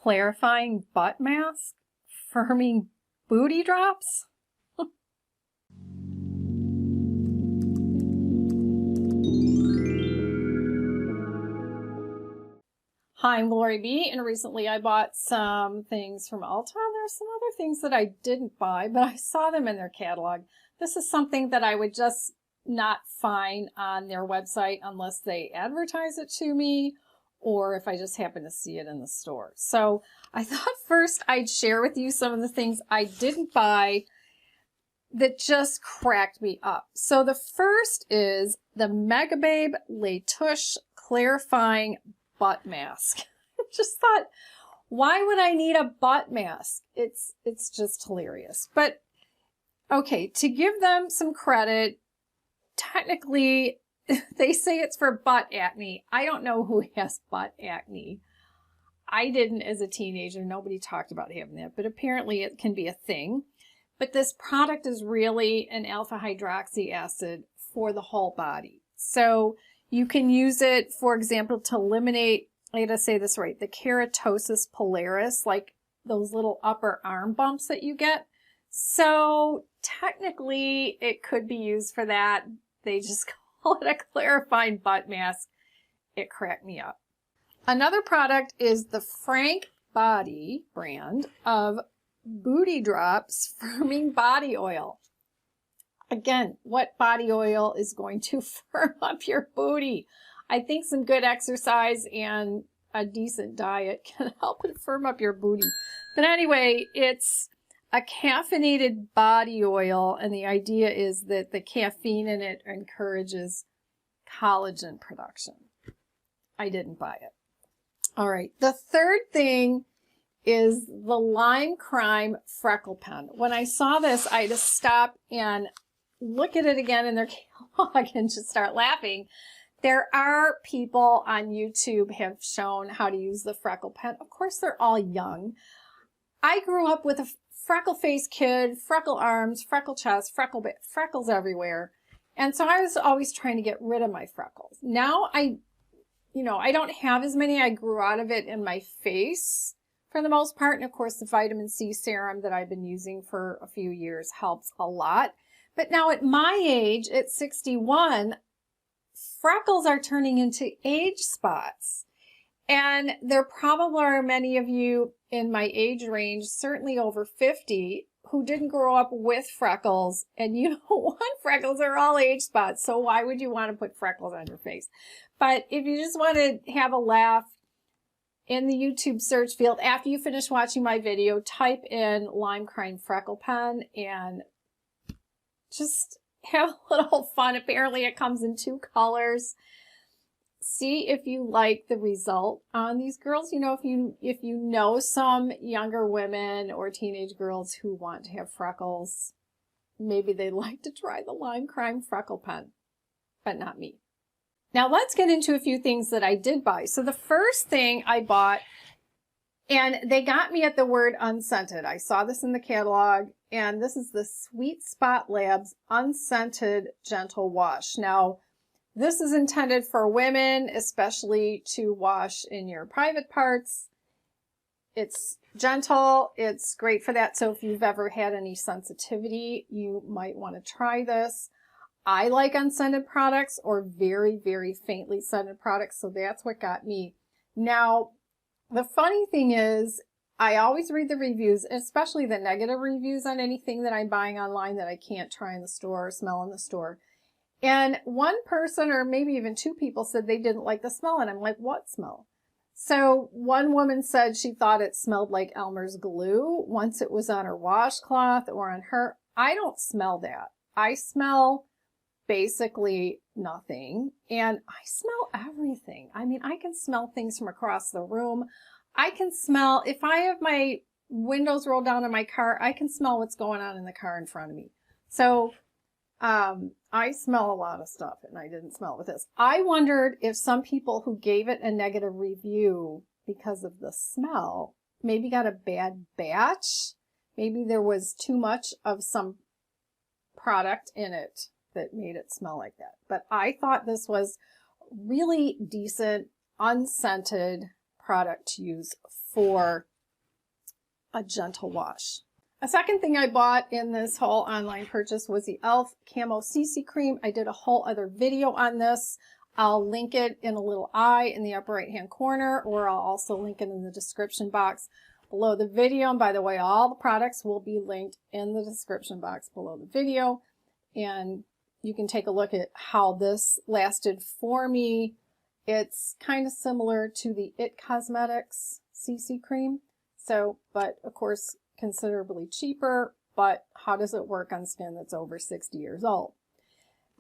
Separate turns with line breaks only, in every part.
Clarifying Butt Mask, Firming Booty Drops. Hi, I'm GloryB, and recently I bought some things from Ulta. There's some other things that I didn't buy, but I saw them in their catalog. This is something that I would just not find on their website unless they advertise it to me, or if I just happen to see it in the store. So I thought first I'd share with you some of the things I didn't buy that just cracked me up. So the first is the Megababe Latosh Clarifying Butt Mask. I just thought, why would I need a butt mask? It's just hilarious. But okay, to give them some credit, technically they say it's for butt acne. I don't know who has butt acne. I didn't as a teenager. Nobody talked about having that, but apparently it can be a thing. But this product is really an alpha hydroxy acid for the whole body. So you can use it, for example, to eliminate, I gotta say this right, the keratosis pilaris, like those little upper arm bumps that you get. So technically it could be used for that. They just call it a clarifying butt mask. It cracked me up. Another product is the Frank Body brand of Booty Drops Firming Body Oil. Again, what body oil is going to firm up your booty? I think some good exercise and a decent diet can help it firm up your booty. But anyway, it's a caffeinated body oil, and the idea is that the caffeine in it encourages collagen production. I didn't buy it. All right, the third thing is the Lime Crime Freckle Pen. When I saw this, I had to stop and look at it again in their catalog and just start laughing. There are people on YouTube have shown how to use the Freckle Pen. Of course, they're all young. I grew up with a freckle face kid, freckle arms, freckle chest, freckles everywhere. And so I was always trying to get rid of my freckles. Now I don't have as many. I grew out of it in my face for the most part. And of course, the vitamin C serum that I've been using for a few years helps a lot. But now at my age, at 61, freckles are turning into age spots. And there probably are many of you in my age range, certainly over 50, who didn't grow up with freckles, and you don't want freckles. They're all age spots. So why would you want to put freckles on your face? But if you just want to have a laugh, in the YouTube search field, after you finish watching my video, type in Lime Crime Freckle Pen and just have a little fun. Apparently it comes in 2 colors. See if you like the result on these girls. You know, if you know some younger women or teenage girls who want to have freckles, maybe they'd like to try the Lime Crime Freckle Pen, but not me. Now let's get into a few things that I did buy. So the first thing I bought, and they got me at the word unscented. I saw this in the catalog, and this is the Sweet Spot Labs Unscented Gentle Wash. Now, this is intended for women, especially to wash in your private parts. It's gentle. It's great for that. So if you've ever had any sensitivity, you might want to try this. I like unscented products or very, very faintly scented products, so that's what got me. Now, the funny thing is, I always read the reviews, especially the negative reviews on anything that I'm buying online that I can't try in the store or smell in the store. And one person, or maybe even 2 people, said they didn't like the smell, and I'm like, what smell? So one woman said she thought it smelled like Elmer's glue once it was on her washcloth or on her. I don't smell that. I smell basically nothing, and I smell everything. I mean, I can smell things from across the room. I can smell, if I have my windows rolled down in my car, I can smell what's going on in the car in front of me. So I smell a lot of stuff, and I didn't smell it with this. I wondered if some people who gave it a negative review because of the smell maybe got a bad batch. Maybe there was too much of some product in it that made it smell like that. But I thought this was really decent, unscented product to use for a gentle wash. A second thing I bought in this whole online purchase was the e.l.f. Camo Cc Cream. I did a whole other video on this. I'll link it in a little eye in the upper right hand corner, or I'll also link it in the description box below the video. And by the way, all the products will be linked in the description box below the video. And you can take a look at how this lasted for me. It's kind of similar to the IT Cosmetics CC Cream. So, but of course, considerably cheaper, but how does it work on skin that's over 60 years old?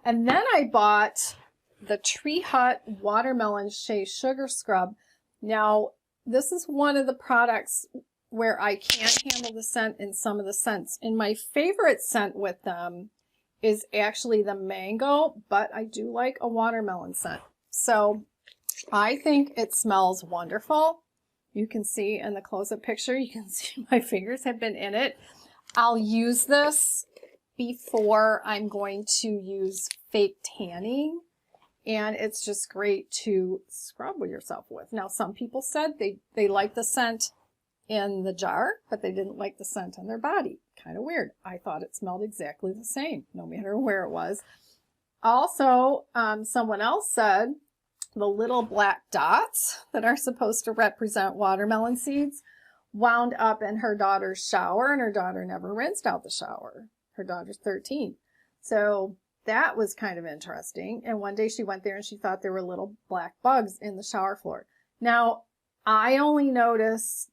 And then I bought the Tree Hut Watermelon Shea Sugar Scrub. Now, this is one of the products where I can't handle the scent in some of the scents. And my favorite scent with them is actually the mango, but I do like a watermelon scent. So I think it smells wonderful. You can see in the close-up picture, you can see my fingers have been in it. I'll use this before I'm going to use fake tanning. And it's just great to scrub with yourself with. Now, some people said they like the scent in the jar, but they didn't like the scent on their body. Kind of weird. I thought it smelled exactly the same, no matter where it was. Also, someone else said the little black dots that are supposed to represent watermelon seeds wound up in her daughter's shower, and her daughter never rinsed out the shower. Her daughter's 13. So that was kind of interesting. And one day she went there and she thought there were little black bugs in the shower floor. Now, I only noticed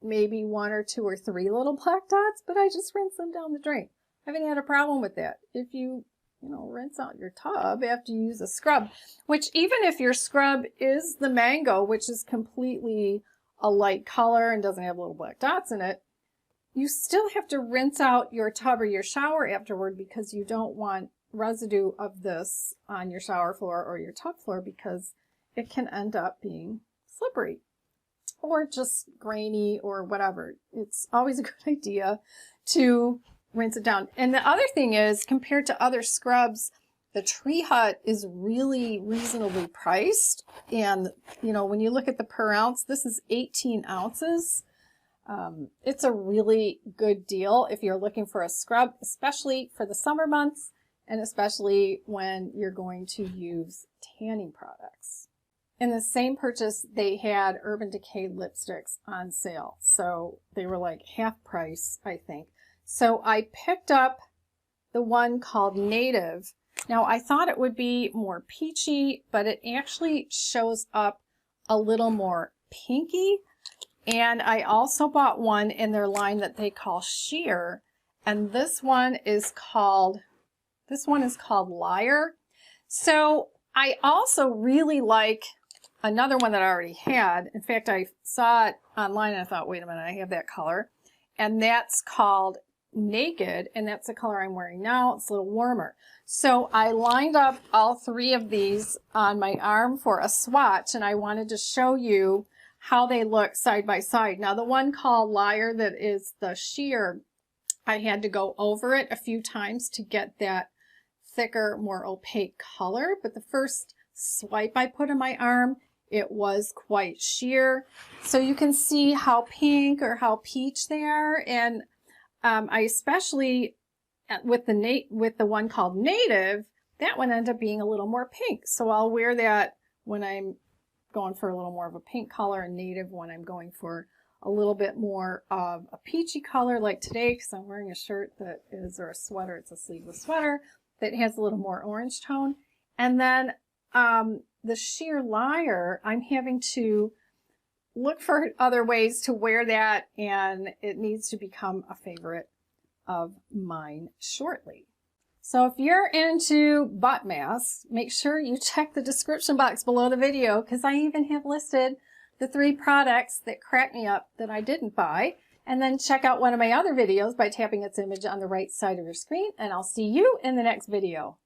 maybe 1 or 2 or 3 little black dots, but I just rinsed them down the drain. I haven't had a problem with that. If you rinse out your tub after you use a scrub, which even if your scrub is the mango, which is completely a light color and doesn't have little black dots in it, you still have to rinse out your tub or your shower afterward, because you don't want residue of this on your shower floor or your tub floor, because it can end up being slippery or just grainy or whatever. It's always a good idea to rinse it down. And the other thing is, compared to other scrubs, the Tree Hut is really reasonably priced. And, when you look at the per ounce, this is 18 ounces. It's a really good deal if you're looking for a scrub, especially for the summer months, and especially when you're going to use tanning products. In the same purchase, they had Urban Decay lipsticks on sale. So they were like half price, I think. So I picked up the one called Native. Now, I thought it would be more peachy, but it actually shows up a little more pinky. And I also bought one in their line that they call Sheer. And this one is called Liar. So I also really like another one that I already had. In fact, I saw it online and I thought, wait a minute, I have that color. And that's called Naked, and that's the color I'm wearing now. It's a little warmer. So I lined up all 3 of these on my arm for a swatch, and I wanted to show you how they look side by side. Now, the one called Liar, that is the sheer, I had to go over it a few times to get that thicker, more opaque color. But the first swipe I put on my arm, it was quite sheer. So you can see how pink or how peach they are. And I especially, with the one called Native, that one ended up being a little more pink. So I'll wear that when I'm going for a little more of a pink color, and Native when I'm going for a little bit more of a peachy color, like today, because I'm wearing a shirt that is, or a sweater, it's a sleeveless sweater that has a little more orange tone. And then the Sheer Liar, I'm having to look for other ways to wear that, and it needs to become a favorite of mine shortly. So if you're into butt masks, make sure you check the description box below the video, because I even have listed the 3 products that cracked me up that I didn't buy. And then check out one of my other videos by tapping its image on the right side of your screen, and I'll see you in the next video.